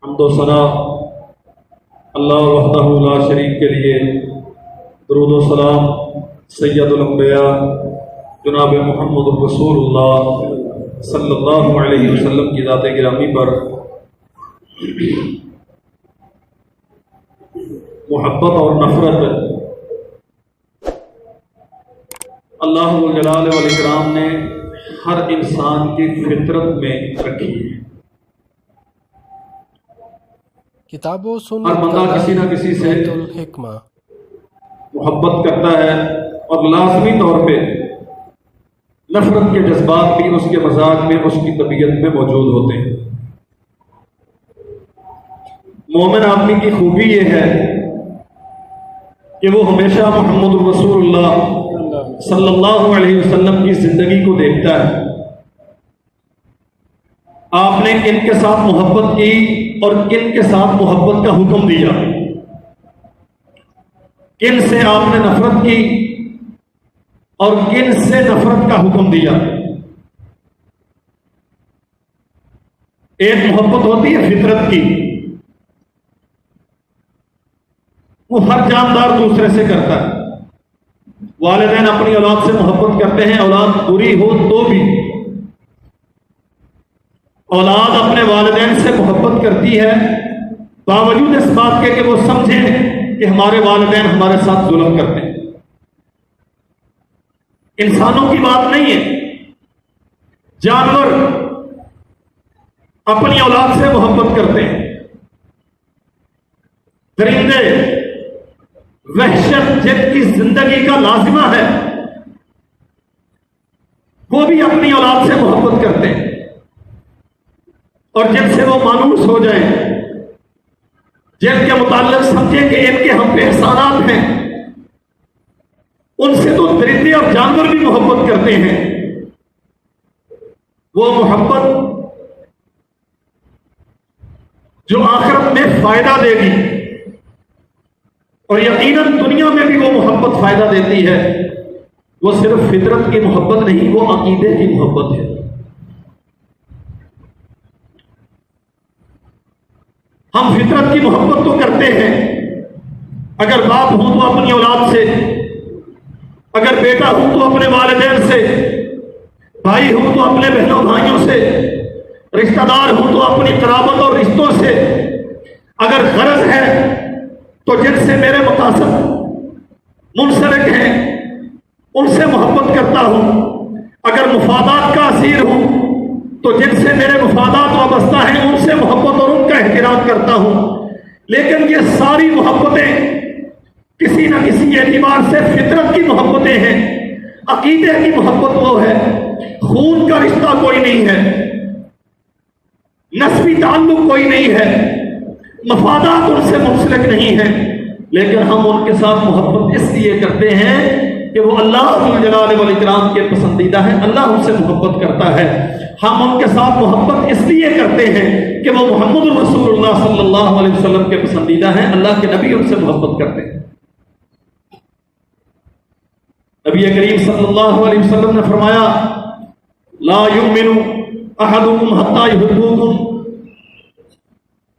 حمد و ثنا اللہ وحدہ لا شریک کے لیے، درود و سلام سید الانبیاء جناب محمد رسول اللہ صلی اللہ علیہ وسلم کی ذات گرامی پر محبت اور نفرت اللہ جلال والاکرام نے ہر انسان کی فطرت میں رکھی ہے۔ کتاب و ہر بندہ کسی نہ کسی سے الحکمہ محبت کرتا ہے اور لازمی طور پہ نفرت کے جذبات بھی اس کے مزاج میں، اس کی طبیعت میں موجود ہوتے ہیں۔ مومن آدمی کی خوبی یہ ہے کہ وہ ہمیشہ محمد رسول اللہ صلی اللہ علیہ وسلم کی زندگی کو دیکھتا ہے۔ آپ نے کن کے ساتھ محبت کی اور کن کے ساتھ محبت کا حکم دیا، کن سے آپ نے نفرت کی اور کن سے نفرت کا حکم دیا۔ ایک محبت ہوتی ہے فطرت کی، وہ ہر جاندار دوسرے سے کرتا ہے۔ والدین اپنی اولاد سے محبت کرتے ہیں، اولاد بری ہو تو بھی اولاد اپنے والدین سے محبت کرتی ہے، باوجود اس بات کے کہ وہ سمجھیں کہ ہمارے والدین ہمارے ساتھ ظلم کرتے ہیں۔ انسانوں کی بات نہیں ہے، جانور اپنی اولاد سے محبت کرتے ہیں، درندے وحشت جن کی زندگی کا لازمہ ہے وہ بھی اپنی اولاد سے محبت کرتے ہیں، اور جن سے وہ مانوس ہو جائیں، جن کے متعلق سمجھیں کہ ان کے ہم پہ احسانات ہیں، ان سے تو درندے اور جانور بھی محبت کرتے ہیں۔ وہ محبت جو آخرت میں فائدہ دے گی، اور یقیناً دنیا میں بھی وہ محبت فائدہ دیتی ہے، وہ صرف فطرت کی محبت نہیں، وہ عقیدے کی محبت ہے۔ ہم فطرت کی محبت تو کرتے ہیں، اگر باپ ہوں تو اپنی اولاد سے، اگر بیٹا ہوں تو اپنے والدین سے، بھائی ہوں تو اپنے بہنوں بھائیوں سے، رشتہ دار ہوں تو اپنی قرابت اور رشتوں سے، اگر غرض ہے تو جن سے میرے مقاصد منسلک ہیں ان سے محبت کرتا ہوں، اگر مفادات کا اسیر ہوں تو جن سے میرے مفادات وابستہ ہیں ان سے محبت اور ان کا احترام کرتا ہوں۔ لیکن یہ ساری محبتیں کسی نہ کسی اعتبار سے فطرت کی محبتیں ہیں۔ عقیدے کی محبت وہ ہے، خون کا رشتہ کوئی نہیں ہے، نسبی تعلق کوئی نہیں ہے، مفادات ان سے منسلک نہیں ہیں، لیکن ہم ان کے ساتھ محبت اس لیے کرتے ہیں کہ وہ اللہ جلال والاکرام کے پسندیدہ ہیں، اللہ ان سے محبت کرتا ہے۔ ہم ان کے ساتھ محبت اس لیے کرتے ہیں کہ وہ محمد رسول اللہ صلی اللہ علیہ وسلم کے پسندیدہ ہیں، اللہ کے نبی ان سے محبت کرتے ہیں۔ نبی کریم صلی اللہ علیہ وسلم نے فرمایا، لا یؤمن احدکم حتی یحبکم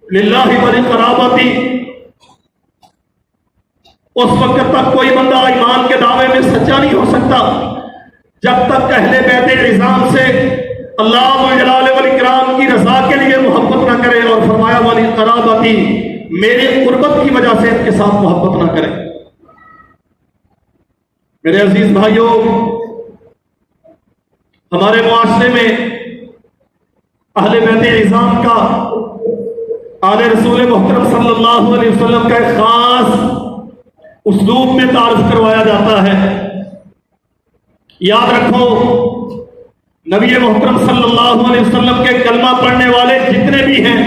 للہ ولقرابتی۔ اس وقت تک کوئی بندہ ایمان کے دعوے میں سچا نہیں ہو سکتا جب تک اہل بیت عظام سے اللہ جلال والاکرام کی رضا کے لیے محبت نہ کرے، اور فرمایا ولقرابتی، میری قربت کی وجہ سے ان کے ساتھ محبت نہ کرے۔ میرے عزیز بھائیوں، ہمارے معاشرے میں اہل بیت عظام کا آل رسول محترم صلی اللہ علیہ وسلم کا ایک خاص اسلوب میں تعارف کروایا جاتا ہے۔ یاد رکھو، نبی محترم صلی اللہ علیہ وسلم کے کلمہ پڑھنے والے جتنے بھی ہیں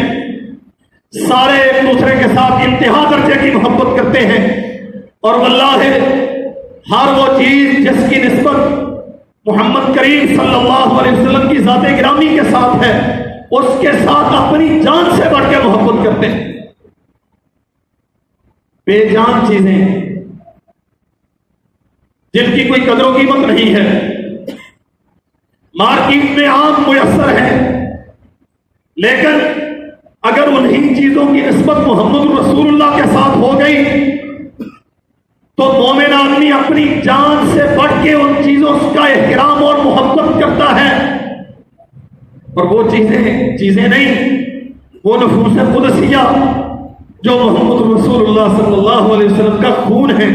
سارے ایک دوسرے کے ساتھ انتہا درجے کی محبت کرتے ہیں، اور واللہ ہر وہ چیز جس کی نسبت محمد کریم صلی اللہ علیہ وسلم کی ذات گرامی کے ساتھ ہے اس کے ساتھ اپنی جان سے بڑھ کے محبت کرتے ہیں۔ بے جان چیزیں جن کی کوئی قدر و قیمت نہیں ہے، مارکیٹ میں عام میسر ہے، لیکن اگر انہی چیزوں کی نسبت محمد رسول اللہ کے ساتھ ہو گئی تو مومن آدمی اپنی جان سے بڑھ کے ان چیزوں کا احترام اور محبت کرتا ہے، اور وہ چیزیں نہیں، وہ نفوس قدسیہ جو محمد رسول اللہ صلی اللہ علیہ وسلم کا خون ہے،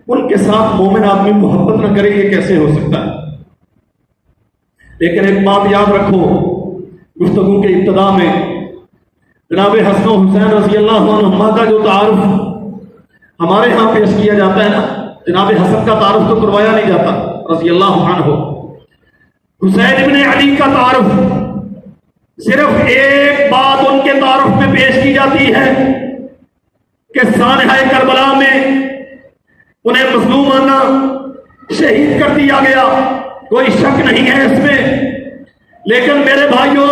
ان کے ساتھ مومن آدمی محبت نہ کرے، یہ کیسے ہو سکتا ہے؟ لیکن ایک بات یاد رکھو، گفتگو کے ابتدا میں جناب حسن و حسین رضی اللہ عنہما کا جو تعارف ہمارے ہاں پیش کیا جاتا ہے نا، جناب حسن کا تعارف تو کروایا نہیں جاتا رضی اللہ عنہ، حسین ابن علی کا تعارف صرف ایک بات ان کے تعارف میں پیش کی جاتی ہے کہ سانحہ کربلا میں انہیں مظلومانہ شہید کر دیا گیا، کوئی شک نہیں ہے اس میں، لیکن میرے بھائیوں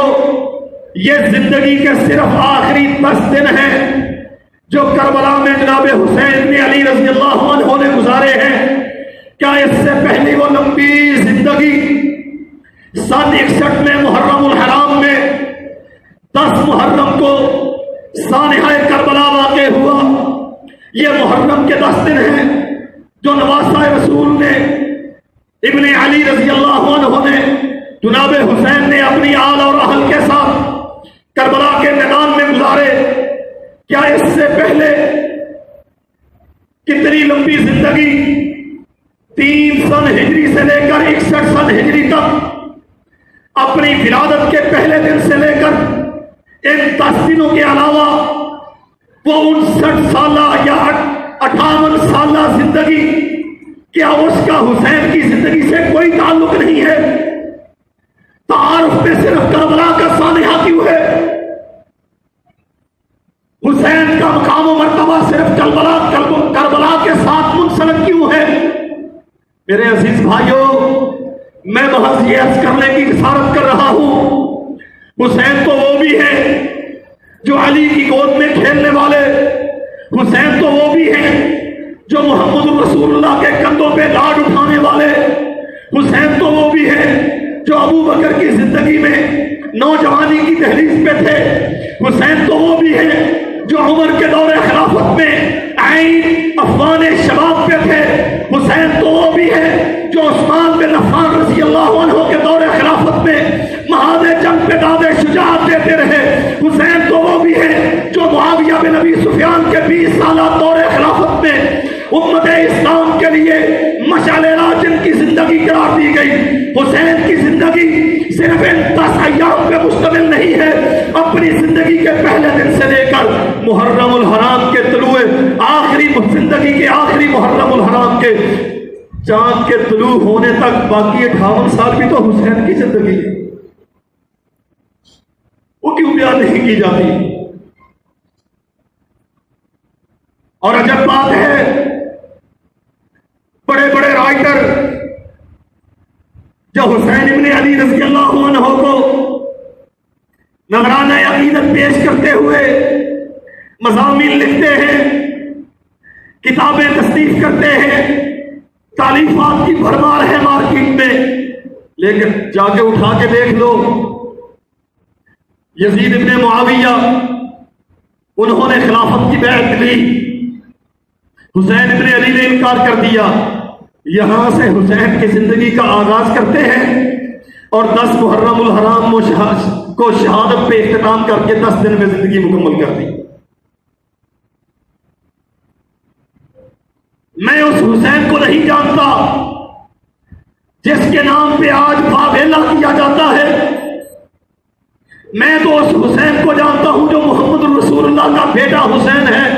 یہ زندگی کے صرف آخری 10 دن ہیں جو کربلا میں جناب حسین بن علی رضی اللہ عنہ نے گزارے ہیں۔ کیا اس سے پہلی وہ لمبی زندگی سن 61 میں محرم الحرام میں 10 محرم کو سانحہ کربلا واقع ہوا، یہ محرم کے 10 دن ہیں جو نواسہ رسول نے ابن علی رضی اللہ عنہ نے جناب حسین نے اپنی آل اور اہل کے ساتھ کربلا کے میدان میں گزارے۔ کیا اس سے پہلے کتنی لمبی زندگی 3 سن ہجری سے لے کر 61 سن ہجری تک اپنی ولادت کے پہلے دن سے لے کر ان 10 دنوں کے علاوہ وہ 59 سالہ یا 58 سالہ زندگی، کیا اس کا حسین کی زندگی سے کوئی تعلق نہیں ہے؟ تعارف میں صرف کربلا کا سانحہ کیوں ہے؟ حسین کا مقام و مرتبہ صرف کربلا کے ساتھ منسلک کیوں ہے؟ میرے عزیز بھائیوں، میں محض یہ عرض کرنے کی جسارت کر رہا ہوں، حسین تو وہ بھی ہے جو علی کی گود میں کھیلنے والے، حسین تو وہ بھی ہے جو محمد رسول اللہ کے کندھوں پہ لاڈ اٹھانے والے، حسین تو وہ بھی ہے جو ابو بکر کی زندگی میں نوجوانی کی دہلیز پہ تھے، حسین تو وہ بھی ہے جو عمر کے دور خلافت میں عین افغان شباب پہ تھے، حسین تو وہ بھی ہے جو عثمان بن عفان رضی اللہ عنہ کے دور خلافت میں محاذ جنگ پہ داد شجاعت دیتے رہے، حسین تو وہ بھی ہے جو معاویہ بن ابی سفیان کے 20 سالہ دور خلافت میں امت اسلام کے لیے مشعل راہ جن کی زندگی قرار دی گئی۔ حسین کی زندگی صرف ان 10 ایام پہ مشتمل نہیں ہے، اپنی زندگی کے پہلے دن سے لے کر محرم الحرام کے طلوع آخری زندگی کے آخری محرم الحرام کے چاند کے طلوع ہونے تک باقی 58 سال بھی تو حسین کی زندگی ہے، وہ کیوں بیان نہیں کی جاتی؟ اور عجب بات ہے، بڑے بڑے رائٹر جو حسین ابن علی رضی اللہ عنہ کو نذرانہ عقیدت پیش کرتے ہوئے مضامین لکھتے ہیں، کتابیں تصنیف کرتے ہیں، تالیفات کی بھرمار ہے مارکیٹ میں، لیکن جا کے اٹھا کے دیکھ لو، یزید ابن معاویہ انہوں نے خلافت کی بیعت لی، حسین ابن علی نے انکار کر دیا۔ یہاں سے حسین کی زندگی کا آغاز کرتے ہیں اور 10 محرم الحرام کو شہادت پہ اختتام کر کے 10 دن میں زندگی مکمل کر دی۔ میں اس حسین کو نہیں جانتا جس کے نام پہ آج باویلا کیا جاتا ہے، میں تو اس حسین کو جانتا ہوں جو محمد رسول اللہ کا بیٹا حسین ہے،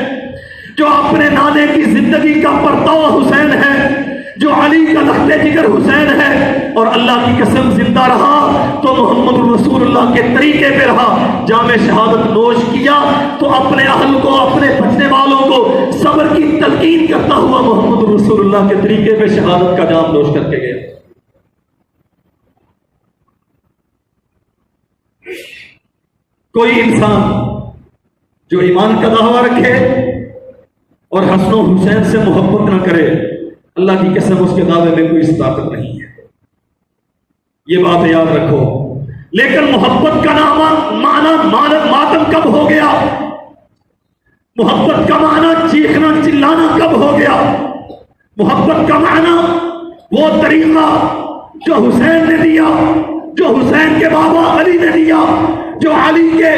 جو اپنے نانے کی زندگی کا پرتوا حسین ہے، جو علی کا لخت جگر حسین ہے، اور اللہ کی قسم زندہ رہا تو محمد رسول اللہ کے طریقے پہ رہا، جام شہادت نوش کیا تو اپنے اہل کو، اپنے بچنے والوں کو صبر کی تلقین کرتا ہوا محمد رسول اللہ کے طریقے پہ شہادت کا جام نوش کر کے گیا۔ کوئی انسان جو ایمان کا دعویٰ رکھے اور حسن و حسین سے محبت نہ کرے، اللہ کی قسم اس کے دعوے میں کوئی طاقت نہیں ہے، یہ بات یاد رکھو۔ لیکن محبت کا معنی ماتم کب ہو گیا؟ محبت کا معنی چیخنا چلانا کب ہو گیا؟ محبت کا معنی وہ طریقہ جو حسین نے دیا، جو حسین کے بابا علی نے دیا، جو علی کے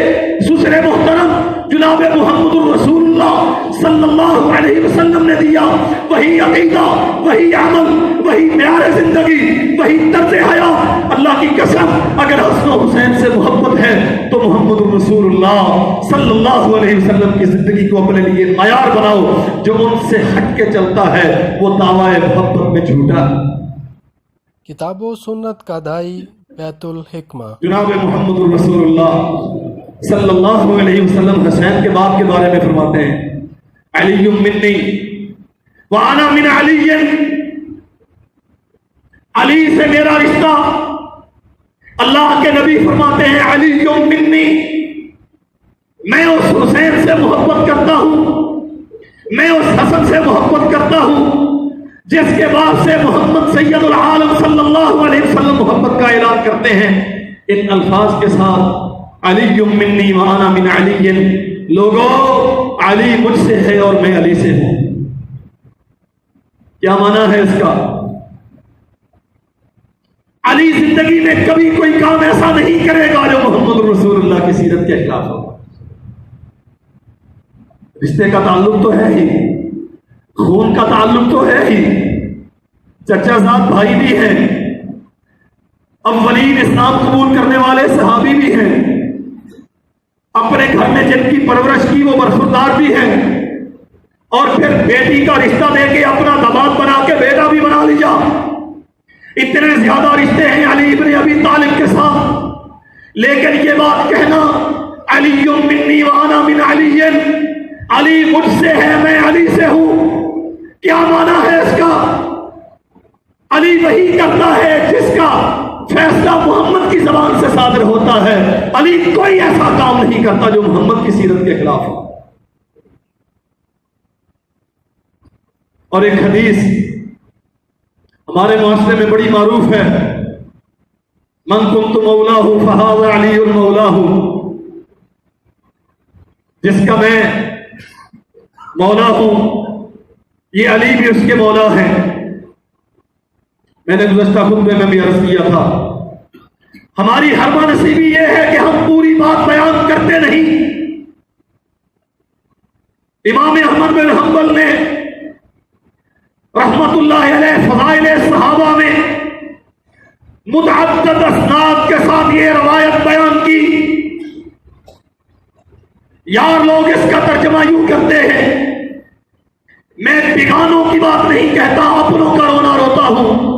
سسر محترم جناب محمد الرسول اللہ صلی اللہ علیہ وسلم نے دیا، وہی عقیدہ، وہی عمل، وہی معیار زندگی، وہی طرز حیات۔ اللہ کی قسم اگر حسن و حسین سے محبت ہے تو محمد الرسول اللہ صلی اللہ علیہ وسلم کی زندگی کو اپنے لیے معیار بناؤ۔ جو ان سے ہٹ کے چلتا ہے وہ دعوی محبت میں جھوٹا ہے۔ کتاب و سنت کا دائی بیت الحکمہ۔ جناب محمد الرسول اللہ صلی اللہ علیہ وسلم حسین کے باپ کے بارے میں فرماتے ہیں، علی منی وانا من علی، علی سے میرا رشتہ۔ اللہ کے نبی فرماتے ہیں علی منی، میں اس حسین سے محبت کرتا ہوں، میں اس حسن سے محبت کرتا ہوں جس کے بعد سے محمد سید العالم صلی اللہ علیہ وسلم محبت کا اعلان کرتے ہیں ان الفاظ کے ساتھ، علی منی وانا من علی، لوگوں علی مجھ سے ہے اور میں علی سے ہوں۔ کیا معنی ہے اس کا؟ علی زندگی میں کبھی کوئی کام ایسا نہیں کرے گا جو محمد رسول اللہ کی سیرت کے خلاف ہو۔ رشتے کا تعلق تو ہے ہی، خون کا تعلق تو ہے ہی، چچا زاد بھائی بھی ہیں، اولین اسلام قبول کرنے والے صحابی بھی ہیں، اپنے گھر میں جن کی پرورش کی وہ برخوردار بھی ہیں، اور پھر بیٹی کا رشتہ دے کے اپنا داماد بنا کے بیٹا بھی بنا لیا۔ اتنے زیادہ رشتے ہیں علی ابن ابی طالب کے ساتھ، لیکن یہ بات کہنا علی منی وانا من علی، علی مجھ سے ہے میں علی سے ہوں، کیا معنی ہے اس کا؟ علی وہی کرتا ہے جس کا فیصلہ محمد کی زبان سے صادر ہوتا ہے۔ علی کوئی ایسا کام نہیں کرتا جو محمد کی سیرت کے خلاف ہو۔ اور ایک حدیث ہمارے معاشرے میں بڑی معروف ہے، من کنت مولاہ فہذا علی مولاہ، جس کا میں مولا ہوں یہ علی بھی اس کے مولا ہیں۔ میں نے گزشتہ خطبے میں بھی عرض کیا تھا، ہماری ہر نصیبی یہ ہے کہ ہم پوری بات بیان کرتے نہیں۔ امام احمد بن حنبل نے رحمت اللہ علیہ فضائل صحابہ میں متعدد اسناد کے ساتھ یہ روایت بیان کی۔ یار لوگ اس کا ترجمہ یوں کرتے ہیں، میں بیگانوں کی بات نہیں کہتا، اپنوں کا رونا روتا ہوں۔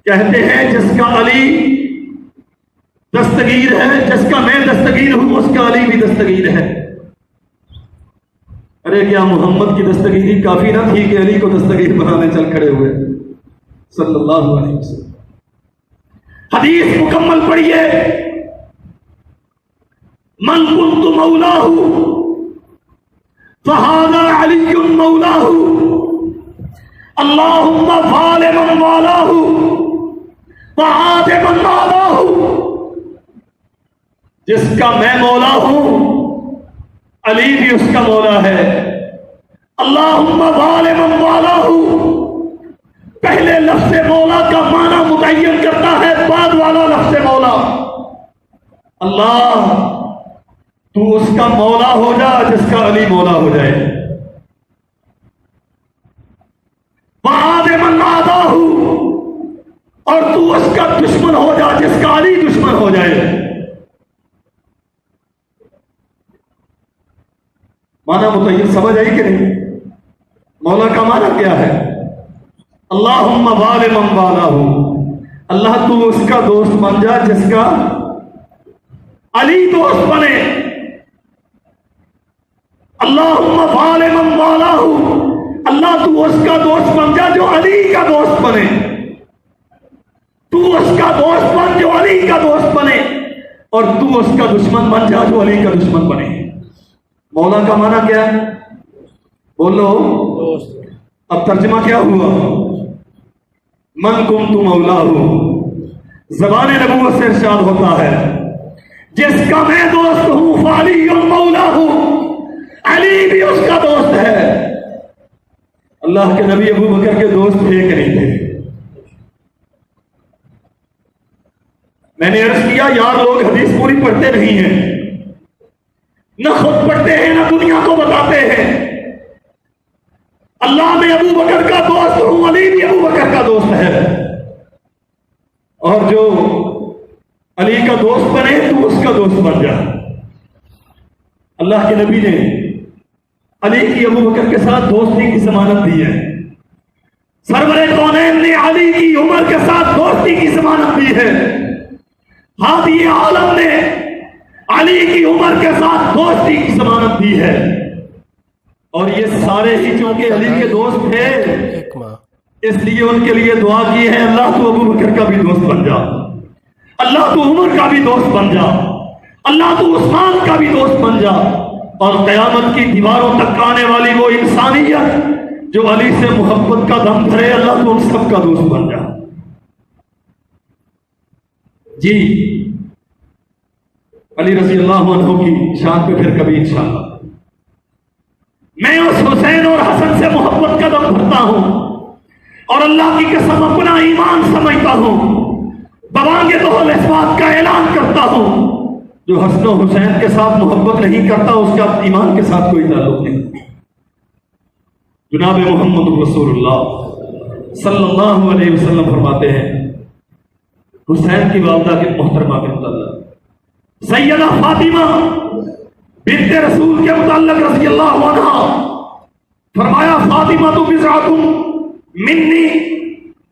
کہتے ہیں جس کا علی دستگیر ہے، جس کا میں دستگیر ہوں، اس کا علی بھی دستگیر ہے۔ ارے کیا محمد کی دستگیری کافی نہ تھی کہ علی کو دستگیر بنانے چل کھڑے ہوئے صلی اللہ علیہ وسلم؟ حدیث مکمل پڑھیے، من کنت مولاہ فہذا علی مولاہ، اللہم فعل من والاہ وعاد من والاہ۔ جس کا میں مولا ہوں علی بھی اس کا مولا ہے۔ اللہم فعل من والاہ، پہلے لفظ مولا کا معنی متعین کرتا ہے، بعد والا لفظ مولا۔ اللہ تو اس کا مولا ہو جا جس کا علی مولا ہو جائے، وعاد من عاداہ، اور تو اس کا دشمن ہو جا جس کا علی دشمن ہو جائے۔ معنی متعین سمجھ آئی کہ نہیں؟ مولا کا معنی کیا ہے؟ اللہم وال من والاہ، اللہ تو اس کا دوست بن جا جس کا علی دوست بنے۔ اللہم وال من والاہ، اللہ تو اس کا دوست بن جا جو علی کا دوست بنے، تو اس کا دوست بن جو علی کا دوست بنے، اور تو اس کا دشمن بن جا جو علی کا دشمن بنے۔ مولا کا معنی کیا ہے؟ بولو دوست۔ اب ترجمہ کیا ہوا؟ من کنت مولاہ زبان نبوت سے ارشاد ہوتا ہے جس کا میں دوست ہوں فعلی مولا ہوں، علی بھی اس کا دوست ہے۔ اللہ کے نبی ابو بکر کے دوست تھے کہ نہیں تھے؟ میں نے عرض کیا یار لوگ حدیث پوری پڑھتے نہیں ہیں، نہ خود پڑھتے ہیں نہ دنیا کو بتاتے ہیں۔ اللہ میں ابو بکر کا دوست ہوں، علی بھی ابو بکر کا دوست ہے، اور جو علی کا دوست بنے تو اس کا دوست بن جا۔ اللہ کے نبی نے علی کی ابو بکر کے ساتھ دوستی کی ضمانت دی ہے، سرور کونین نے علی کی عمر کے ساتھ دوستی کی ضمانت دی ہے، ہادی عالم نے علی کی عمر کے ساتھ دوستی کی ضمانت دی ہے، اور یہ سارے ہی چونکہ علی کے دوست تھے اس لیے ان کے لیے دعا کی ہے اللہ تو ابو بکر کا بھی دوست بن جا، اللہ تو عمر کا بھی دوست بن جا، اللہ تو عثمان کا بھی دوست بن جا، اور قیامت کی دیواروں تک آنے والی وہ انسانیت جو علی سے محبت کا دم بھرے اللہ تو ان سب کا دوست بن جا۔ جی علی رضی اللہ عنہ کی شان پہ پھر کبھی انشاءاللہ میں اس حسین اور حسن سے محبت کا دم بھرتا ہوں، اور اللہ کی قسم اپنا ایمان سمجھتا ہوں، بوانگ دہل اس بات کا اعلان کرتا ہوں جو حسن و حسین کے ساتھ محبت نہیں کرتا اس کا ایمان کے ساتھ کوئی تعلق نہیں۔ جناب محمد رسول اللہ صلی اللہ علیہ وسلم فرماتے ہیں حسین کی والدہ کے محترمہ کے متعلق، سیدہ فاطمہ بنت رسول کے متعلق رضی اللہ عنہ فرمایا فاطمہ تو بضعۃ منی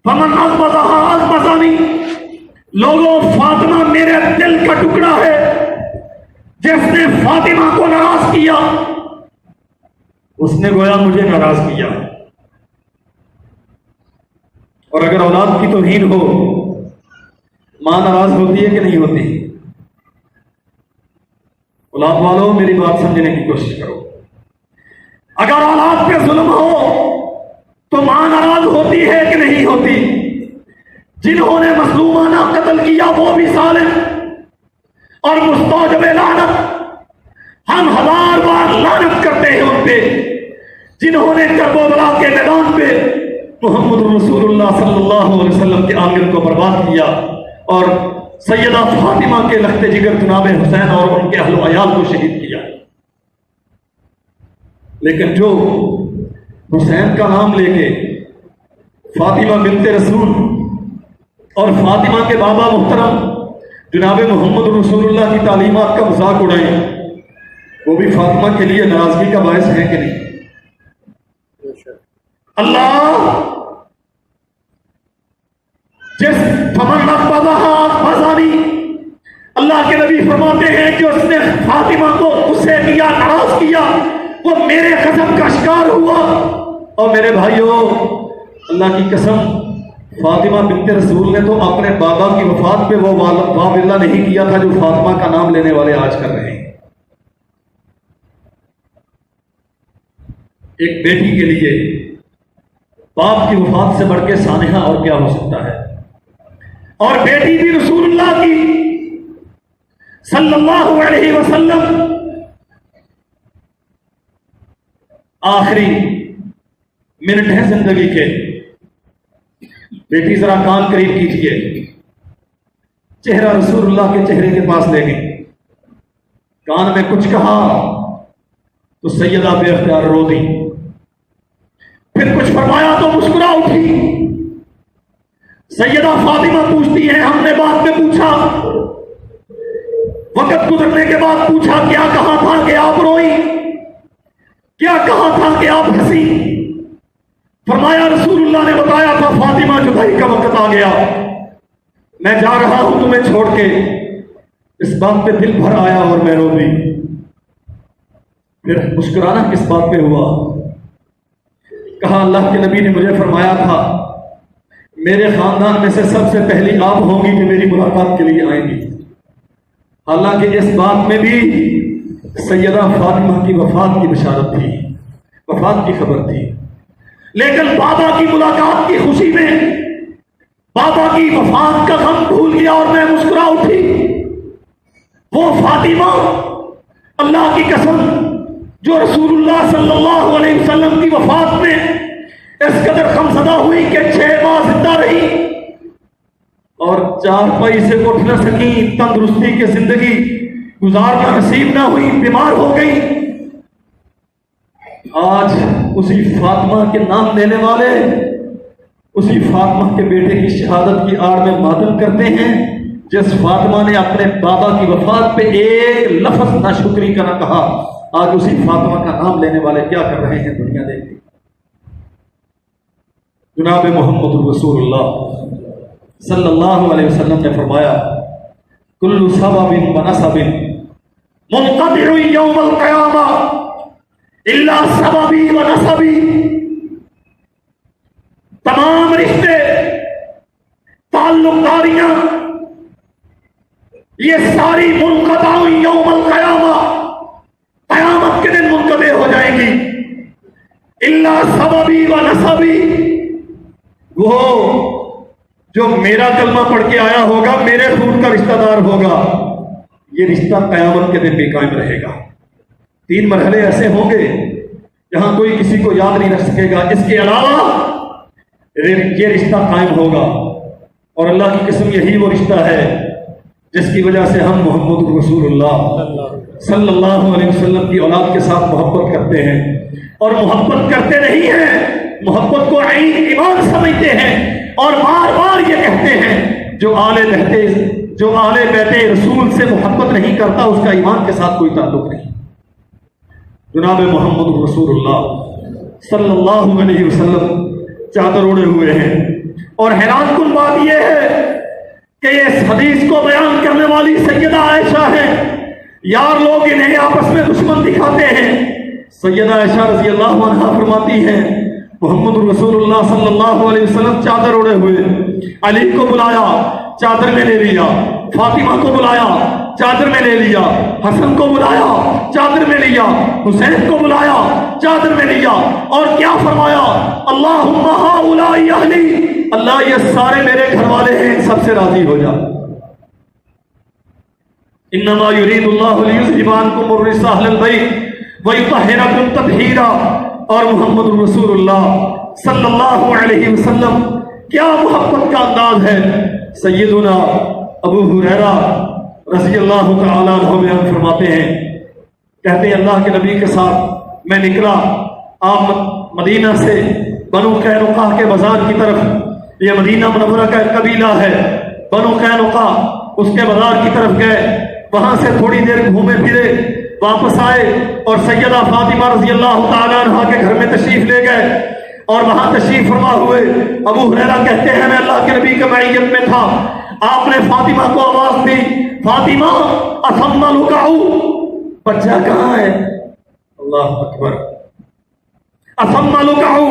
فمن اغمضها اغمضنی، لوگوں فاطمہ میرے دل کا ٹکڑا ہے، جس نے فاطمہ کو ناراض کیا اس نے گویا مجھے ناراض کیا۔ اور اگر اولاد کی توہین ہو ماں ناراض ہوتی ہے کہ نہیں ہوتی؟ اولاد والوں میری بات سمجھنے کی کوشش کرو، اگر اولاد پہ ظلم ہو تو ماں ناراض ہوتی ہے کہ نہیں ہوتی؟ جنہوں نے مظلومانہ قتل کیا وہ بھی ظالم اور مستوجب لعنت، ہم ہزار بار لعنت کرتے ہیں ان پہ جنہوں نے کربلا کے میدان پہ محمد رسول اللہ صلی اللہ علیہ وسلم کے آنگن کو برباد کیا اور سیدہ فاطمہ کے لخت جگر جناب حسین اور ان کے اہل و عیال کو شہید کیا۔ لیکن جو حسین کا نام لے کے فاطمہ بنت رسول اور فاطمہ کے بابا محترم جناب محمد رسول اللہ کی تعلیمات کا مذاق اڑائیں، وہ بھی فاطمہ کے لیے ناراضگی کا باعث ہے کہ نہیں؟ اللہ جس فمن اغمضها اغمضنی، اللہ کے نبی فرماتے ہیں کہ اس نے فاطمہ کو غصے کیا، ناراض کیا، وہ میرے غضب کا شکار ہوا۔ اور میرے بھائیوں اللہ کی قسم فاطمہ بنت رسول نے تو اپنے بابا کی وفات پہ وہ واویلا نہیں کیا تھا جو فاطمہ کا نام لینے والے آج کر رہے ہیں۔ ایک بیٹی کے لیے باپ کی وفات سے بڑھ کے سانحہ اور کیا ہو سکتا ہے؟ اور بیٹی بھی رسول اللہ کی صلی اللہ علیہ وسلم آخری منٹ ہے زندگی کے۔ بیٹی ذرا کان قریب کیجیے، چہرہ رسول اللہ کے چہرے کے پاس لے گئی، کان میں کچھ کہا تو سیدہ بے اختیار رو دی، پھر کچھ فرمایا تو مسکرا اٹھی۔ سیدہ فاطمہ پوچھتی ہیں ہم نے بعد میں پوچھا، وقت گزرنے کے بعد پوچھا کیا کہا تھا کہ آپ روئی، کیا کہا تھا کہ آپ ہنسی؟ فرمایا رسول اللہ نے بتایا تھا فاطمہ جدائی کا وقت آ گیا، میں جا رہا ہوں تمہیں چھوڑ کے، اس بات پہ دل بھر آیا اور میں رو دی۔ پھر مسکرانا کس بات پہ ہوا؟ کہا اللہ کے نبی نے مجھے فرمایا تھا میرے خاندان میں سے سب سے پہلی آپ ہوں گی کہ میری ملاقات کے لیے آئیں گی۔ حالانکہ اس بات میں بھی سیدہ فاطمہ کی وفات کی بشارت تھی، وفات کی خبر تھی، لیکن بابا کی ملاقات کی خوشی میں بابا کی وفات کا غم بھول گیا اور میں مسکرا اٹھی. وہ فاطمہ اللہ کی قسم جو رسول اللہ صلی اللہ علیہ وسلم کی وفات میں اس قدر غمزدہ ہوئی کہ 6 ماہ زندہ رہی اور چارپائی سے اٹھ نہ سکی، تندرستی کی زندگی گزارنا نصیب نہ ہوئی، بیمار ہو گئی. آج اسی فاطمہ کے نام لینے والے اسی فاطمہ کے بیٹے کی شہادت کی آڑ میں ماتم کرتے ہیں. جس فاطمہ نے اپنے بابا کی وفات پہ ایک لفظ ناشکری کا نہ کہا، آج اسی فاطمہ کا نام لینے والے کیا کر رہے ہیں دنیا دیکھتی. جناب محمد رسول اللہ صلی اللہ علیہ وسلم نے فرمایا کل سبب و نسب منقطع یوم القیامہ الا سببی و نسبی. تمام رشتے، تعلق داریاں، یہ ساری منقطع یوم القیامہ، قیامت کے دن منقطع ہو جائیں گی. الا سببی و نسبی، وہ جو میرا کلمہ پڑھ کے آیا ہوگا، میرے خون کا رشتہ دار ہوگا، یہ رشتہ قیامت کے دن بھی قائم رہے گا. 3 مرحلے ایسے ہوں گے جہاں کوئی کسی کو یاد نہیں رکھ سکے گا، اس کے علاوہ یہ رشتہ قائم ہوگا. اور اللہ کی قسم یہی وہ رشتہ ہے جس کی وجہ سے ہم محمد رسول اللہ صلی اللہ علیہ وسلم کی اولاد کے ساتھ محبت کرتے ہیں. اور محبت کرتے نہیں ہیں، محبت کو عین ایمان سمجھتے ہیں اور بار بار یہ کہتے ہیں جو آل بیت رسول سے محبت نہیں کرتا اس کا ایمان کے ساتھ کوئی تعلق نہیں. جناب محمد رسول اللہ صلی اللہ علیہ وسلم چادر اوڑے ہوئے ہیں. اور حیران کن بات یہ ہے کہ اس حدیث کو بیان کرنے والی سیدہ عائشہ ہیں. یار لوگ انہیں آپس میں دشمن دکھاتے ہیں. سیدہ عائشہ رضی اللہ عنہا فرماتی ہیں محمد رسول اللہ صلی اللہ علیہ وسلم چادر اوڑے ہوئے، علی کو بلایا چادر میں لے لیا، فاطمہ کو بلایا چادر میں لے لیا، حسن کو بلایا چادر میں لیا، حسین کو بلایا چادر میں لیا. اور کیا فرمایا؟ اللہم ہؤلاء اہلی، اللہ یہ سارے میرے گھر والے ہیں، سب سے راضی ہو جا. انما یرید اللہ لیذھب عنکم الرجس اہل البیت ویطہرکم تطہیرا. اور محمد رسول اللہ صلی اللہ علیہ وسلم کیا محبت کا انداز ہے. سیدنا ابو ہریرہ رضی اللہ تعالیٰ عنہ بیان فرماتے ہیں، کہتے ہیں اللہ کے نبی کے ساتھ میں نکلا، آپ مدینہ سے بنو قینقاع کے بازار کی طرف، یہ مدینہ منورہ کا ایک قبیلہ ہے، بنو قینقاع، اس کے بازار کی طرف گئے. وہاں سے تھوڑی دیر گھومے پھرے، واپس آئے اور سیدہ فاطمہ رضی اللہ تعالیٰ عنہ کے گھر میں تشریف لے گئے اور وہاں تشریف فرما ہوئے. ابو ہریرہ کہتے ہیں میں اللہ کے نبی کے معیت میں تھا، آپ نے فاطمہ کو آواز دی، فاطمہ اثم لکعو، بچہ کہاں ہے؟ اللہ اکبر. اثم لکعو،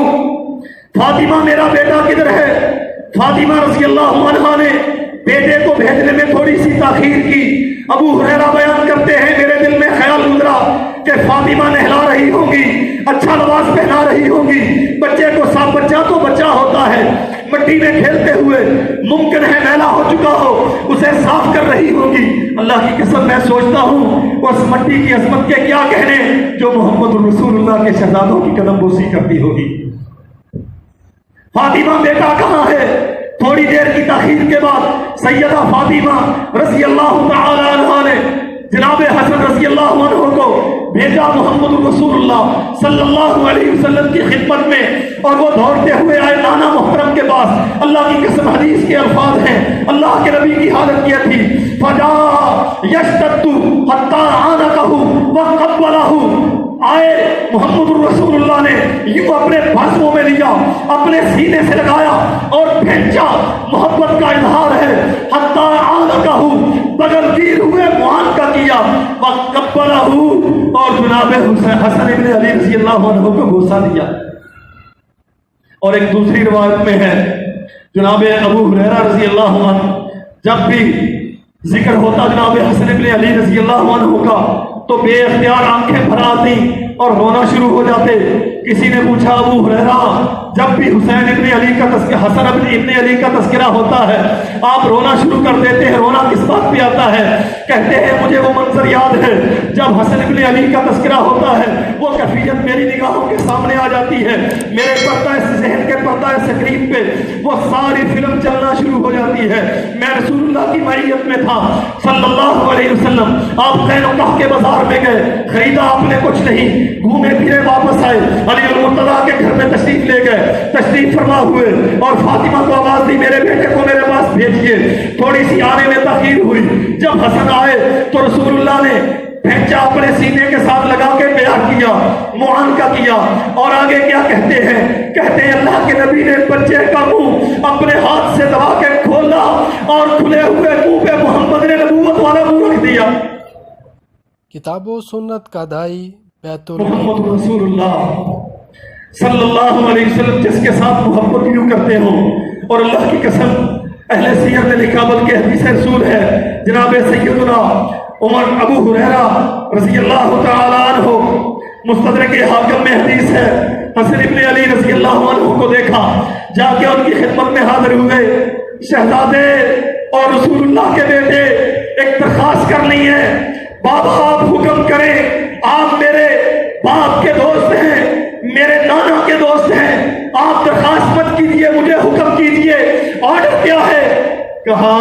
فاطمہ میرا بیٹا کدھر ہے؟ فاطمہ رضی اللہ عنہا نے بیٹے کو بھیجنے میں تھوڑی سی تاخیر کی. ابو ہریرہ بیان کرتے ہیں میرے دل میں خیال گزرا کہ فاطمہ نہلا رہی ہوں گی، اچھا لباس پہنا رہی ہوں گی، بچے کو صاف، بچہ تو بچہ ہوتا ہے، مٹی میں کھیلتے ہوئے ممکن ہے میلا ہو چکا ہو، اسے صاف کر رہی ہوگی. اللہ کی قسم میں سوچتا ہوں اس مٹی کی عظمت کے کیا کہنے جو محمد رسول اللہ کے شہزادوں کی قدم بوسی کرتی ہوگی. فاطمہ بیٹا کہاں ہے؟ تھوڑی دیر کی تاخیر کے بعد سیدہ فاطمہ رضی اللہ تعالی عنہا نے جناب حسن رضی اللہ عنہ کو بھیجا محمد رسول اللہ صلی اللہ علیہ وسلم کی خدمت میں، اور وہ دوڑتے ہوئے آئے نانا محترم کے پاس. اللہ کی قسم حدیث کے الفاظ ہیں، اللہ کے نبی کی حالت یہ تھی، فجاء یشتد حتی عانقہ وقبلہ، آئے محمد رسول اللہ نے یوں اپنے بازوؤں میں لیا، اپنے سینے سے لگایا اور بھیجا. محبت کا اظہار ہے. حتی عانقہ، بغل گیر ہوئے معانقہ کیا، وقبلہ، اور جناب حسن ابن علی رضی اللہ عنہ کو بوسہ دیا. اور ایک دوسری روایت میں ہے جناب ابو ہریرہ رضی اللہ عنہ جب بھی ذکر ہوتا جناب حسن ابن علی رضی اللہ عنہ کا تو بے اختیار آنکھیں بھر آتی اور رونا شروع ہو جاتے. کسی نے پوچھا ابو ہریرہ جب بھی حسین ابن علی کا تذکرہ حسن ابن علی کا تذکرہ ہوتا ہے آپ رونا شروع کر دیتے ہیں, رونا کس بات پہ آتا ہے؟ کہتے ہیں مجھے وہ منظر یاد ہے جب حسن ابن علی کا تذکرہ ہوتا ہے وہ کیفیت میری نگاہوں کے سامنے آ جاتی ہے, میرے پردہ ذہن کے پردہ اسکرین پہ وہ ساری فلم چلنا شروع ہو جاتی ہے. میں رسول اللہ کی معیت میں تھا صلی اللہ علیہ وسلم. آپ قینقاع کے بازار میں گئے, خریدا آپ نے کچھ نہیں, گھومے پھرے واپس آئے, علی المرتضیٰ کے گھر میں تشریف لے گئے, تشریف فرما ہوئے اور فاطمہ کو آواز دی میرے بیٹے کو میرے پاس بھیجیے. تھوڑی سی آنے میں تاخیر ہوئی, جب حسن آئے تو رسول اللہ نے بھینچا اپنے سینے کے ساتھ لگا کے بیعت کیا, معانقہ کیا, اور آگے کیا کہتے ہیں؟ کہتے ہیں اللہ کے نبی نے بچے کا منہ اپنے ہاتھ سے دبا کے کھولا اور کھلے ہوئے منہ پہ محمد نے نبوت والا منہ رکھ دیا. کتاب و سنت کا دائی بیت محمد رسول اللہ صلی اللہ علیہ وسلم جس کے ساتھ محبت یوں کرتے ہوں, اور اللہ کی قسم اہل سیر نے لکھا بلکہ حدیث رسول ہے جناب سیدنا عمر ابو ہریرہ رضی اللہ تعالیٰ عنہ مستدرک حاکم میں حدیث ہے, حسن ابن علی رضی اللہ عنہ کو دیکھا, جا کے ان کی خدمت میں حاضر ہوئے. شہزادے اور رسول اللہ کے بیٹے ایک درخواست کرنی ہے, بابا آپ حکم کریں, آپ میرے باپ کے دوست ہیں, میرے نانا کے دوست ہیں, آپ درخواست مت کیجیے, مجھے حکم کیجیے, آرڈر کیا ہے؟ کہا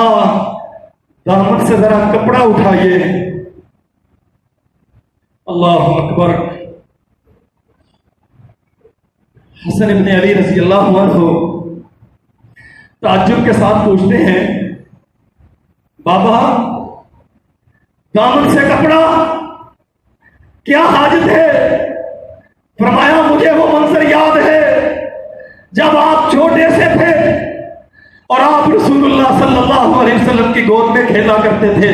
دامن سے ذرا کپڑا اٹھائیے. اللہ اکبر. حسن ابن علی رضی اللہ عنہ تعجب کے ساتھ پوچھتے ہیں بابا دامن سے کپڑا کیا حاجت ہے؟ فرمایا مجھے وہ منظر یاد ہے جب آپ چھوٹے سے تھے اور آپ رسول اللہ صلی اللہ علیہ وسلم کی گود میں کھیلا کرتے تھے.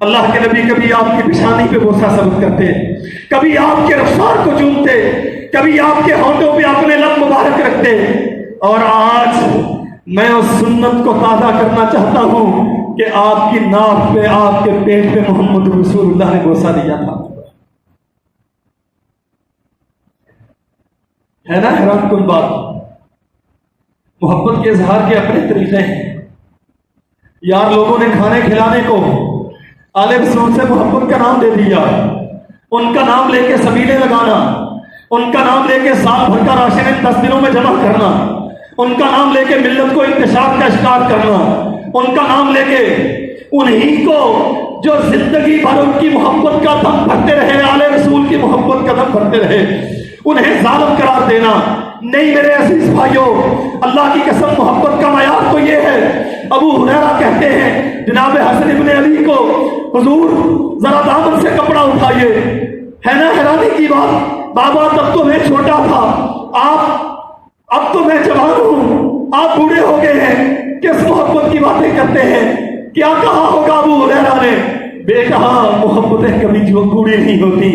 اللہ کے نبی کبھی آپ کی پیشانی پہ بوسہ ثبت کرتے, کبھی آپ کے رخسار کو چومتے, کبھی آپ کے ہونٹوں پہ اپنے لب مبارک رکھتے. اور آج میں اس سنت کو تازہ کرنا چاہتا ہوں کہ آپ کی ناف پہ, آپ کے پیٹ پہ محمد رسول اللہ نے بوسہ دیا تھا. ہے نا حیران کن بات؟ محبت کے اظہار کے اپنے طریقے ہیں. یار لوگوں نے کھانے کھلانے کو آل رسول سے محبت کا نام دے دیا, ان کا نام لے کے سبیلے لگانا, ان کا نام لے کے سال بھر کا راشن 10 دنوں میں جمع کرنا, ان کا نام لے کے ملت کو انتشار کا شکار کرنا, ان کا نام لے کے انہی کو جو زندگی بھر ان کی محبت کا دم بھرتے رہے, آل رسول کی محبت کا دم بھرتے رہے, انہیں ظالم قرار دینا. نہیں میرے عزیز بھائیوں, اللہ کی قسم محبت کا معیار تو یہ ہے. ابو ہریرہ کہتے ہیں جناب حسن ابن علی کو حضور ذرا دامن سے کپڑا اٹھائیے. ہے نا حیرانی کی بات؟ بابا تب تو میں چھوٹا تھا, آپ اب تو میں جوان ہوں, آپ بوڑھے ہو گئے ہیں, کس محبت کی باتیں کرتے ہیں؟ کیا کہا ہوگا ابو ہریرہ نے؟ بیٹا محبتیں کبھی جو بوڑھی نہیں ہوتی,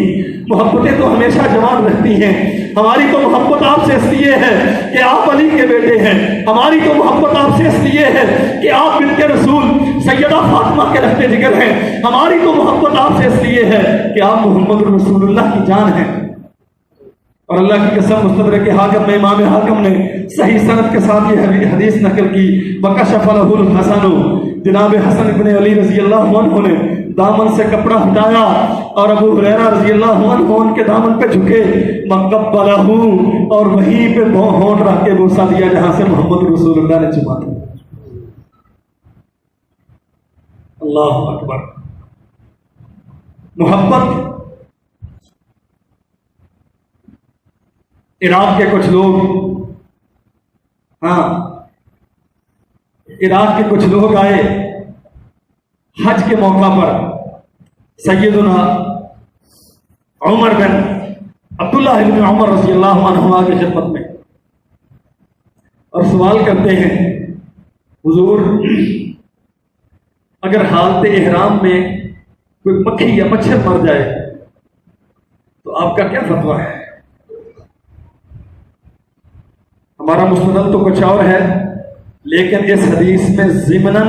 محبتیں تو ہمیشہ جوان رہتی ہیں. ہماری تو محبت آپ سے اس لیے ہے کہ آپ علی کے بیٹے ہیں, ہماری تو محبت آپ سے اس لیے ہے کہ آپ بنت رسول سیدہ فاطمہ کے رہتے جگر ہیں, ہماری تو محبت آپ سے اس لیے ہے کہ آپ محمد رسول اللہ کی جان ہیں. اور اللہ کی قسم مستدرک حاکم میں امام حاکم نے صحیح سند کے ساتھ یہ حدیث نقل کی. وکشف لہ الحسن, جناب حسن ابن علی رضی اللہ عنہ نے دامن سے کپڑا ہٹایا اور ابو ہریرہ رضی اللہ عنہ ان کے دامن پہ جھکے, مقبلہ, اور وہیں پہ ہونٹ رکھ کے بوسہ دیا جہاں سے محمد رسول اللہ نے چوما تھا. اللہ اکبر. محبت. عراق کے کچھ لوگ, ہاں عراق کے کچھ لوگ آئے حج کے موقع پر سیدنا عمر بن عبداللہ بن عمر رضی اللہ عنہ کی خدمت میں, اور سوال کرتے ہیں حضور اگر حالت احرام میں کوئی مکھی یا مچھر مر جائے تو آپ کا کیا فتویٰ ہے؟ ہمارا مستدل تو کچھ اور ہے, لیکن اس حدیث میں ضمناً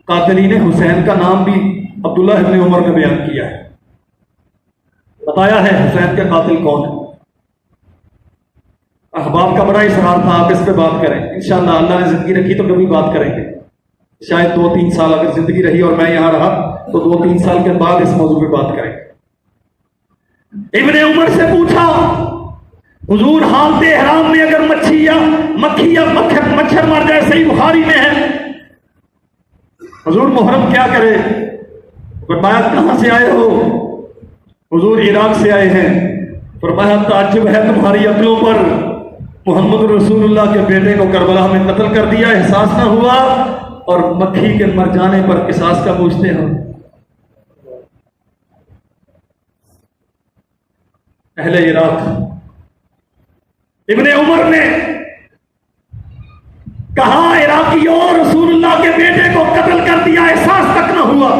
قاتلین حسین کا نام بھی عبداللہ ابن عمر نے بیان کیا ہے. بتایا ہے حسین کے قاتل کون ہے. احباب کا بڑا اصرار تھا آپ اس پہ بات کریں. انشاءاللہ اللہ نے زندگی رکھی تو کبھی بات کریں گے. شاید 2-3 سال اگر زندگی رہی اور میں یہاں رہا تو 2-3 سال کے بعد اس موضوع پہ بات کریں گے. ابن عمر سے پوچھا حضور حالت احرام میں اگر مکھی یا مچھر مر جائے، صحیح بخاری میں ہے، حضور محرم کیا کرے؟ فرمایا کہاں سے آئے ہو؟ حضور عراق سے آئے ہیں. فرمایا تعجب ہے تمہاری عقلوں پر، محمد رسول اللہ کے بیٹے کو کربلا میں قتل کر دیا، احساس نہ ہوا، اور مکھی کے مر جانے پر قصاص کا پوچھتے ہو. اہل عراق. ابن عمر نے کہا عراقیوں رسول اللہ کے بیٹے کو قتل کر دیا، احساس تک نہ ہوا.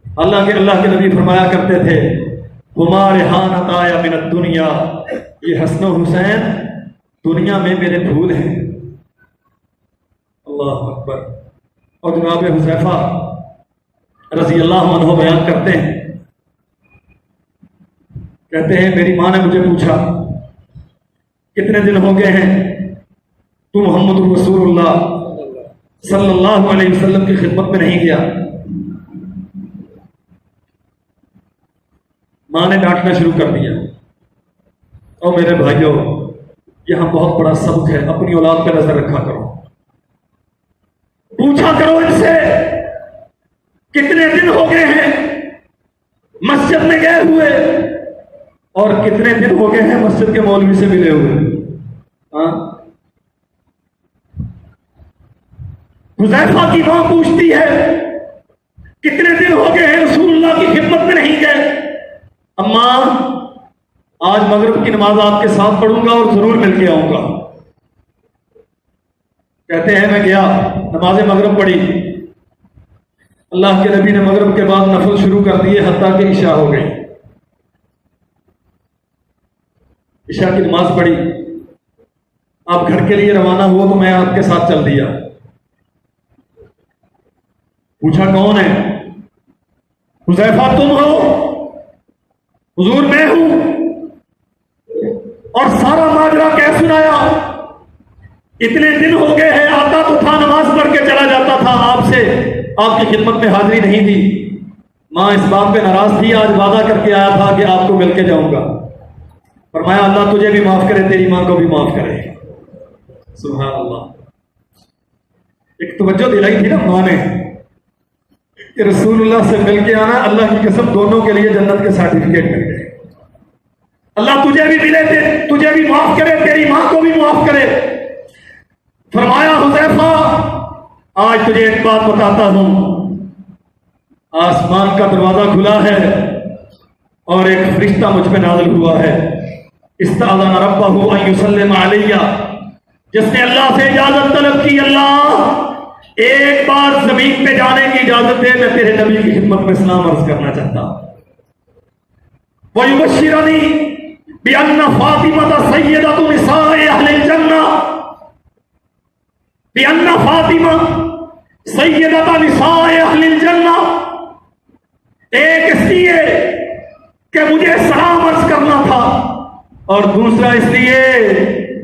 اللہ کے نبی فرمایا کرتے تھے ہمارے ریحانۃ آیا من الدنیا، یہ حسن و حسین دنیا میں میرے پھول ہیں. اللہ اکبر. اور جناب حذیفہ رضی اللہ عنہ بیان کرتے ہیں، کہتے ہیں میری ماں نے مجھے پوچھا کتنے دن ہو گئے ہیں تو محمد رسول اللہ صلی اللہ علیہ وسلم کی خدمت میں نہیں گیا. ماں نے ڈانٹنا شروع کر دیا. اور میرے بھائیوں، یہاں بہت بڑا سبق ہے، اپنی اولاد پہ نظر رکھا کرو. پوچھا کرو ان سے کتنے دن ہو گئے ہیں مسجد میں گئے ہوئے، اور کتنے دن ہو گئے ہیں مسجد کے مولوی سے ملے ہوئے. حذیفہ کی ماں پوچھتی ہے کتنے دن ہو گئے ہیں رسول اللہ کی خدمت میں نہیں گئے. اماں آج مغرب کی نماز آپ کے ساتھ پڑھوں گا اور ضرور مل کے آؤں گا. کہتے ہیں میں گیا، نماز مغرب پڑھی. اللہ کے نبی نے مغرب کے بعد نفل شروع کر دیے حتیٰ کہ عشاء ہو گئی. عشاء کی نماز پڑھی، آپ گھر کے لیے روانہ ہوا تو میں آپ کے ساتھ چل دیا. پوچھا کون ہے؟ حذیفہ تم ہو؟ حضور میں ہوں. اور سارا ماجرا کہہ سنایا. اتنے دن ہو گئے ہیں، آتا تو تھا نماز پڑھ کے چلا جاتا تھا، آپ سے آپ کی خدمت میں حاضری نہیں دی. ماں اس بات پہ ناراض تھی، آج وعدہ کر کے آیا تھا کہ آپ کو مل کے جاؤں گا. فرمایا اللہ تجھے بھی معاف کرے، تیری ماں کو بھی معاف کرے. سبحان اللہ. ایک توجہ دلائی تھی نا ماں نے کہ رسول اللہ سے مل کے آنا، اللہ کی قسم دونوں کے لیے جنت کے سرٹیفکیٹ مل گئے. اللہ تجھے بھی ملے، تجھے بھی معاف کرے، تیری ماں کو بھی معاف کرے. فرمایا حذیفہ آج تجھے ایک بات بتاتا ہوں، آسمان کا دروازہ کھلا ہے اور ایک فرشتہ مجھ پہ نازل ہوا ہے. استاذن ربہ ان یسلم علیہ، جس نے اللہ سے اجازت طلب کی اللہ ایک بار زمین پہ جانے کی اجازت دے، میں تیرے نبی کی خدمت میں سلام عرض کرنا چاہتا ہوں. وَيُبَشِّرَنِي بِأَنَّ فَاطِمَةَ سَيِّدَةُ نِسَاءِ أَهْلِ الْجَنَّةِ، بِأَنَّ فَاطِمَةَ سَيِّدَةَ نِسَاءِ أَهْلِ الْجَنَّةِ. ایک اس لیے کہ مجھے سلام عرض کرنا تھا، اور دوسرا اس لیے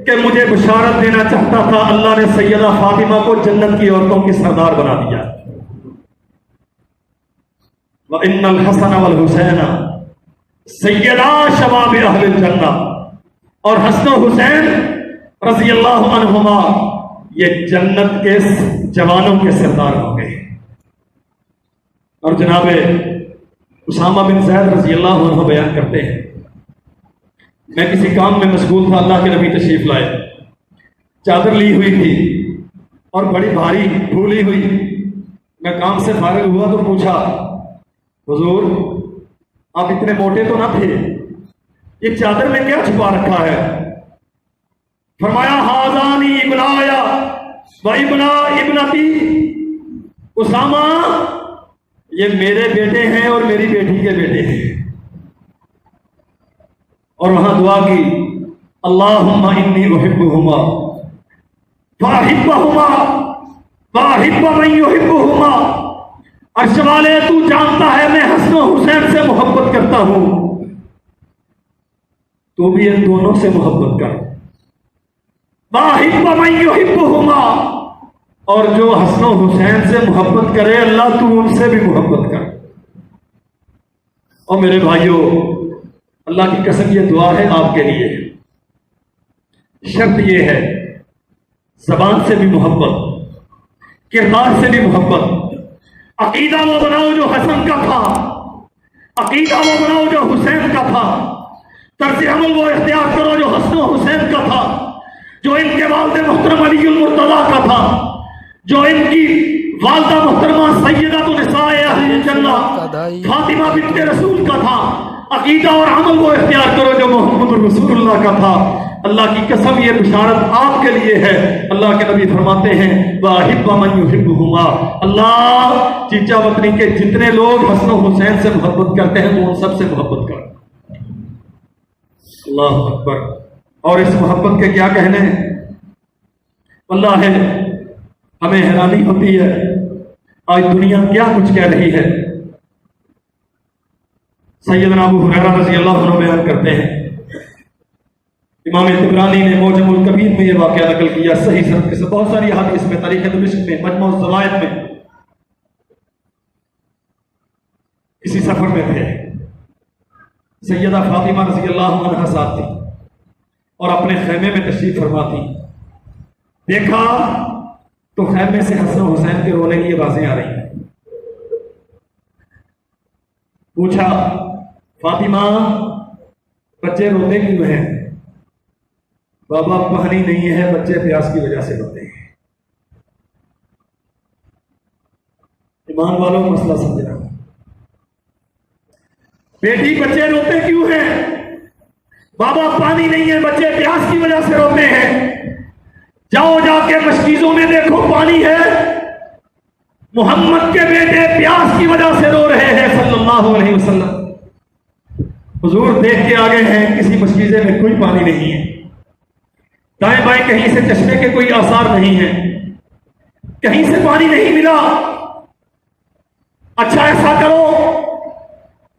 کہ مجھے بشارت دینا چاہتا تھا. اللہ نے سیدہ فاطمہ کو جنت کی عورتوں کی سردار بنا دیا. وَإِنَّ الْحَسَنَ وَالْحُسَيْنَ سیدہ شباب اہل الجنہ، اور حسن و حسین رضی اللہ عنہما یہ جنت کے جوانوں کے سردار ہو گئے. اور جناب اسامہ بن زید رضی اللہ عنہ بیان کرتے ہیں میں کسی کام میں مشغول تھا، اللہ کے نبی تشریف لائے، چادر لی ہوئی تھی اور بڑی بھاری پھولی ہوئی. میں کام سے فارغ ہوا تو پوچھا حضور آپ اتنے موٹے تو نہ تھے، یہ چادر میں کیا چھپا رکھا ہے؟ فرمایا ہاذانی ابنایا و ابنا ابنتی. اسامہ یہ میرے بیٹے ہیں اور میری بیٹی کے بیٹے ہیں. اور وہاں دعا کی اللہم انی احبہما فاحبہما فاحب من یحبہما. عرش والے تو جانتا ہے میں حسن و حسین سے محبت کرتا ہوں، تو بھی ان دونوں سے محبت کر. ما حب من یحبہما، اور جو حسن و حسین سے محبت کرے اللہ تو ان سے بھی محبت کر. اور میرے بھائیوں، اللہ کی قسم یہ دعا ہے آپ کے لیے. شرط یہ ہے زبان سے بھی محبت، کردار سے بھی محبت. عقیدہ وہ بناؤ جو حسن کا تھا، عقیدہ وہ بناؤ جو حسین کا تھا. طرز عمل وہ اختیار کرو جو حسن و حسین کا تھا، جو ان کے والد محترم علی المرتضیٰ کا تھا، جو ان کی والدہ محترمہ سیدۃ النساء اہل الجنہ فاطمہ بنت رسول کا تھا. عقیدہ اور عمل وہ اختیار کرو جو محمد رسول اللہ کا تھا. اللہ کی قسم یہ بشارت آپ کے لیے ہے. اللہ کے نبی فرماتے ہیں وَأَحِبَّ مَن يُحِبُّهُمَا، اللہ چیچا وطنی کے جتنے لوگ حسن و حسین سے محبت کرتے ہیں وہ ان سب سے محبت کرو. اللہ اکبر. اور اس محبت کے کیا کہنے ہیں؟ اللہ ہے ہمیں حیرانی ہوتی ہے آج دنیا کیا کچھ کہہ رہی ہے. سیدنا ابو ہریرہ رضی اللہ عنہ بیان کرتے ہیں، امام طبرانی نے معجم الکبیر میں یہ واقعہ نقل کیا صحیح سند کے ساتھ. بہت ساری احادیث میں، تاریخ دمشق میں، مجموع الزوائد میں. کسی سفر میں تھے، سیدہ فاطمہ رضی اللہ عنہا ساتھ تھی اور اپنے خیمے میں تشریف فرما تھی. دیکھا تو خیمے سے حسن و حسین کے رونے کی آوازیں آ رہی ہیں. پوچھا فاطمہ بچے روتے کیوں ہیں؟ بابا پانی نہیں ہے، بچے پیاس کی وجہ سے روتے ہیں. ایمان والوں مسئلہ سمجھنا. بیٹی بچے روتے کیوں ہیں؟ بابا پانی نہیں ہے، بچے پیاس کی وجہ سے روتے ہیں. جاؤ جا کے مشکیزوں میں دیکھو پانی ہے. محمد کے بیٹے پیاس کی وجہ سے رو رہے ہیں صلی اللہ علیہ وسلم. حضور دیکھ کے آگے ہیں کسی مشکیزے میں کوئی پانی نہیں ہے، دائیں بائیں کہیں سے چشمے کے کوئی آثار نہیں ہیں، کہیں سے پانی نہیں ملا. اچھا ایسا کرو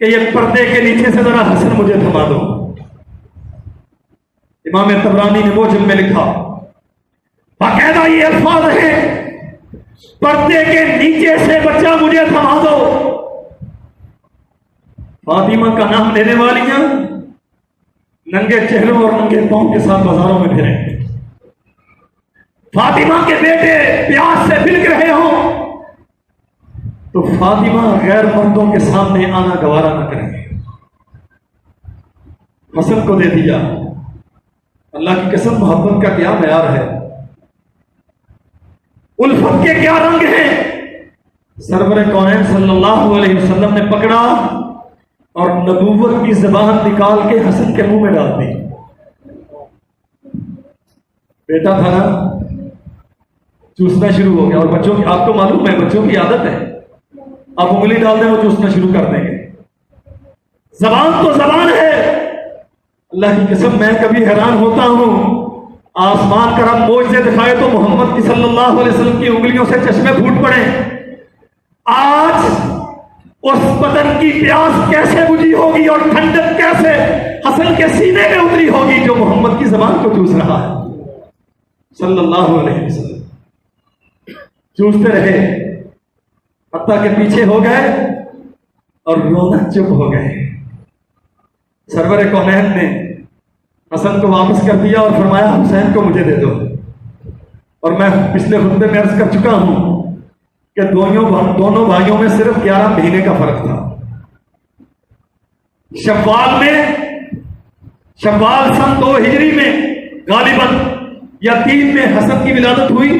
کہ یہ پردے کے نیچے سے ذرا حسن مجھے تھما دو. امام طبرانی نے موجم میں لکھا، باقاعدہ یہ الفاظ ہیں، پردے کے نیچے سے بچہ مجھے تھما دو. فاطمہ کا نام لینے والیاں ننگے چہروں اور ننگے پاؤں کے ساتھ بازاروں میں پھریں. فاطمہ کے بیٹے پیاس سے بلک رہے ہوں تو فاطمہ غیر مردوں کے سامنے آنا گوارا نہ کریں. حسن کو دے دیا. اللہ کی قسم محبت کا کیا معیار ہے، الفت کے کیا رنگ ہیں. سرور کونین صلی اللہ علیہ وسلم نے پکڑا اور نبوت کی زبان نکال کے حسن کے منہ میں ڈال دی. بیٹا تھا نا، چوسنا شروع ہو گیا. اور بچوں کی، آپ کو معلوم ہے بچوں کی عادت ہے، آپ انگلی ڈال دیں وہ چوسنا شروع کر دیں گے. زبان تو زبان ہے. اللہ کی قسم میں کبھی حیران ہوتا ہوں، آسمان کا رب معجزے دکھائے تو محمد کی صلی اللہ علیہ وسلم کی انگلیوں سے چشمے پھوٹ پڑے. آج اس بدن کی پیاس کیسے بجھی ہوگی اور ٹھنڈک کیسے حسن کے سینے میں اتری ہوگی جو محمد کی زبان کو چوس رہا ہے صلی اللہ علیہ وسلم. چوستے رہے حتیٰ کہ پیچھے ہو گئے اور رونا چپ ہو گئے. سرور کونین نے حسن کو واپس کر دیا اور فرمایا حسین کو مجھے دے دو. اور میں پچھلے خطبے میں عرض کر چکا ہوں کہ دونوں بھائیوں میں صرف 11 مہینے کا فرق تھا. شوال سن 2 ہجری میں غالباً یا 3 میں حسن کی ولادت ہوئی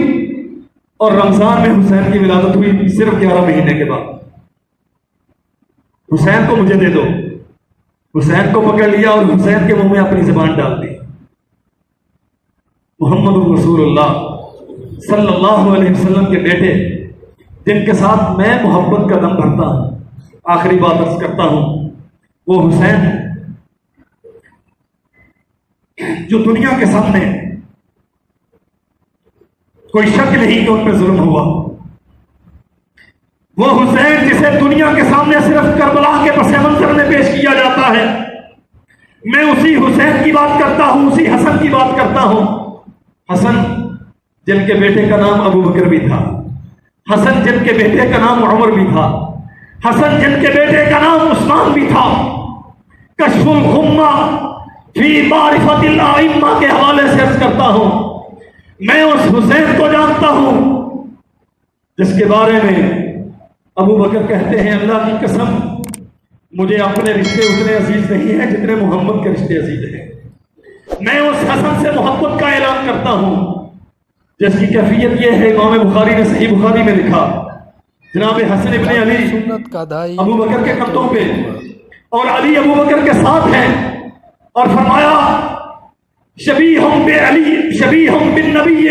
اور رمضان میں حسین کی ولادت ہوئی صرف 11 مہینے کے بعد. حسین کو مجھے دے دو. حسین کو پکڑ لیا اور حسین کے منہ میں اپنی زبان ڈال دی. محمد رسول اللہ صلی اللہ علیہ وسلم کے بیٹے جن کے ساتھ میں محبت کا دم بھرتا ہوں، آخری بات عرض کرتا ہوں، وہ حسین جو دنیا کے سامنے کوئی شک نہیں کہ ان پہ ظلم ہوا، وہ حسین جسے دنیا کے سامنے صرف کربلا کے پس منظر میں پیش کیا جاتا ہے، میں اسی حسین کی بات کرتا ہوں، اسی حسن کی بات کرتا ہوں۔ حسن جن کے بیٹے کا نام ابو بکر بھی تھا، حسن جن کے بیٹے کا نام عمر بھی تھا، حسن جن کے بیٹے کا نام عثمان بھی تھا۔ کشف الغمہ فی معرفت الائمہ کے حوالے سے عرض کرتا ہوں، میں اس حسین کو جانتا ہوں جس کے بارے میں ابو بکر کہتے ہیں اللہ کی قسم مجھے اپنے رشتے اتنے عزیز نہیں ہیں جتنے محمد کے رشتے عزیز ہیں۔ میں اس حسن سے محبت کا اعلان کرتا ہوں جس کی کیفیت یہ ہے، امام بخاری نے صحیح بخاری میں لکھا، جناب حسن ابن علی سنت کا دائی ابو بکر کے کندھوں پہ اور علی ابو بکر کے ساتھ ہیں، اور فرمایا شبیہم بعلی شبیہم بالنبی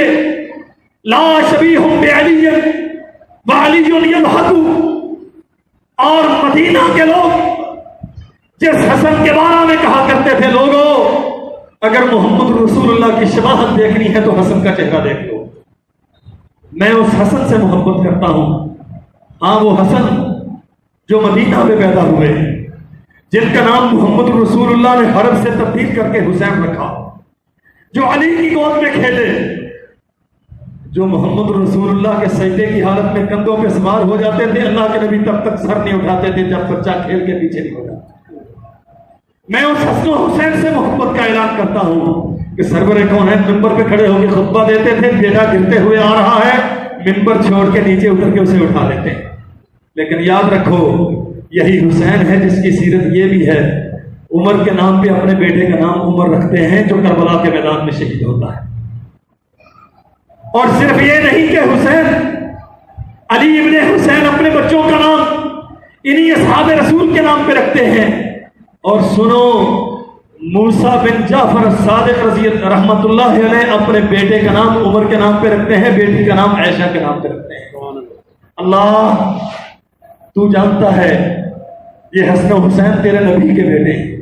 لا شبیہم بعلی وعلی یضحک۔ اور مدینہ کے لوگ جس حسن کے بارے میں کہا کرتے تھے لوگوں اگر محمد رسول اللہ کی شباہت دیکھنی ہے تو حسن کا چہرہ دیکھ لو، میں اس حسن سے محبت کرتا ہوں۔ ہاں وہ حسن جو مدینہ میں پیدا ہوئے، جن کا نام محمد رسول اللہ نے حرب سے تبدیل کر کے حسین رکھا، جو علی کی گود میں کھیلے، جو محمد رسول اللہ کے سجدے کی حالت میں کندھوں پہ سوار ہو جاتے تھے، اللہ کے نبی تب تک سر نہیں اٹھاتے تھے جب بچہ کھیل کے پیچھے نہیں ہو جاتا۔ میں اس حسن و حسین سے محبت کا اعلان کرتا ہوں کہ سرور کونین ممبر پہ کھڑے ہو کے خطبہ دیتے تھے، بیٹا گرتے ہوئے آ رہا ہے، ممبر چھوڑ کے نیچے اتر کے اسے اٹھا لیتے ہیں، لیکن یاد رکھو یہی حسین ہے جس کی سیرت یہ بھی ہے، عمر کے نام پہ اپنے بیٹے کا نام عمر رکھتے ہیں جو کربلا کے میدان میں شہید ہوتا ہے۔ اور صرف یہ نہیں کہ حسین علی ابن حسین اپنے بچوں کا نام انہی اصحاب رسول کے نام پہ رکھتے ہیں۔ اور سنو موسیٰ بن جعفر الصادق رضی رحمت اللہ علیہ اپنے بیٹے کا نام عمر کے نام پہ رکھتے ہیں، بیٹی کا نام عائشہ کے نام پہ رکھتے ہیں۔ اللہ تو جانتا ہے یہ حسن و حسین تیرے نبی کے بیٹے ہیں،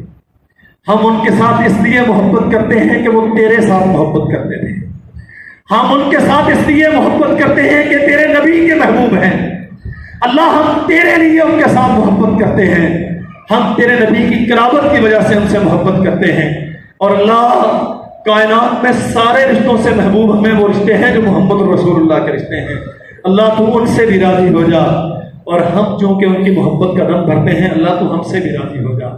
ہم ان کے ساتھ اس لیے محبت کرتے ہیں کہ وہ تیرے ساتھ محبت کرتے تھے، ہم ان کے ساتھ اس لیے محبت کرتے ہیں کہ تیرے نبی کے محبوب ہیں۔ اللہ ہم تیرے لیے ان کے ساتھ محبت کرتے ہیں، ہم تیرے نبی کی قرابت کی وجہ سے ان سے محبت کرتے ہیں۔ اور اللہ کائنات میں سارے رشتوں سے محبوب ہمیں وہ رشتے ہیں جو محمد رسول اللہ کے رشتے ہیں۔ اللہ تو ان سے بھی راضی ہو جا، اور ہم چونکہ ان کی محبت کا دم بھرتے ہیں، اللہ تو ہم سے بھی راضی ہو جا۔